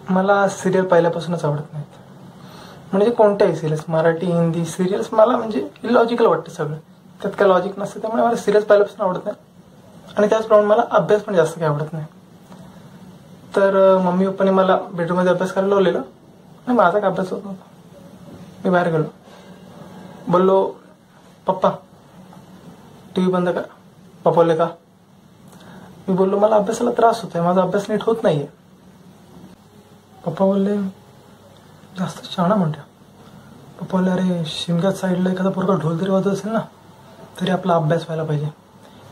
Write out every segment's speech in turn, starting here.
मला सिरियल पहिल्यापासूनच आवडत नाहीत. म्हणजे कोणत्याही सिरियल्स, मराठी हिंदी सिरियल्स मला म्हणजे इलॉजिकल वाटतं सगळं. त्यात काय लॉजिक नसतं. त्यामुळे मला सिरियल्स पहिल्यापासून आवडत नाही. आणि त्याचप्रमाणे मला अभ्यास पण जास्त काही आवडत नाही. तर मम्मी पप्पाने मला बेडरूममध्ये अभ्यास करायला लावलेलं आणि माझा काय अभ्यास होत नव्हता. मी बाहेर गेलो, बोललो पप्पा टी व्ही बंद कर. पप्पा बोलले का? मी बोललो मला अभ्यासाला त्रास होतोय, माझा अभ्यास नीट होत नाहीये. पप्पा बोलले जास्त शहाणा म्हणतो. पप्पा बोलले अरे शिमग्यात साईडला एखादा पोरगा ढोल तरी वाजवत असेल ना तरी आपला अभ्यास व्हायला पाहिजे,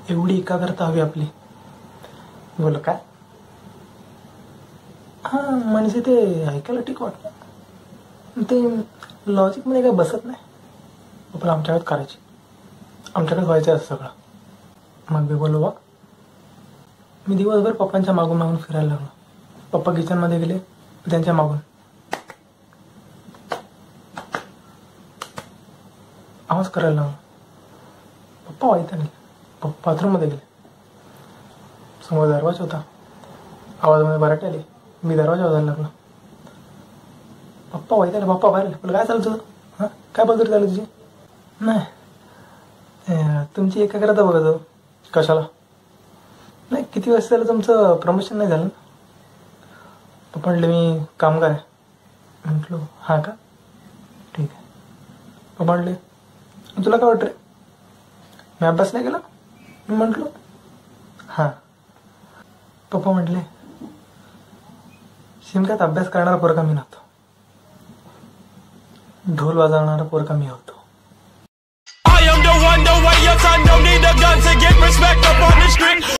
एवढी एकाग्रता हवी आपली. बोललो काय? हां म्हणजे ते ऐकायला ठीक वाटतं, ते लॉजिकमध्ये काय बसत नाही. पप्पाला आमच्याकडे करायची, आमच्याकडे व्हायचं असं सगळं. मग मी बोललो वा. मी दिवसभर पप्पांच्या मागून मागून फिरायला लागलो. पप्पा किचनमध्ये गेले, त्यांच्या मागून आवाज करायला लागलो. पप्पा व्हायचं नाही. पप्पा बाथरूममध्ये गेले. समोर दरवाजा होता. आवाजामध्ये बराटे आली. मी दरवाजा वाजायला लागलो. पप्पा व्हायचं. पप्पा बाहेर आले. काय चाललं तुझं? हां काय बदल झालं तुझी? नाही तुमची एकाग्रता बघा. कशाला? नाही किती वर्ष झालं तुमचं प्रमोशन नाही झालं ना? पप्पा म्हटलं मी कामगार आहे. म्हटलो हां का, ठीक आहे. पप्पा म्हटले तुला काय वाटतं रे, मी अभ्यास नाही केला? मी म्हटलो हां. पप्पा म्हटले शिमक्यात अभ्यास करणारा पोरगा मी नव्हतो, ढोल वाजवणारा पोरगा मी होतो. I am the one, the way your son don't need a gun to get respect up on the street.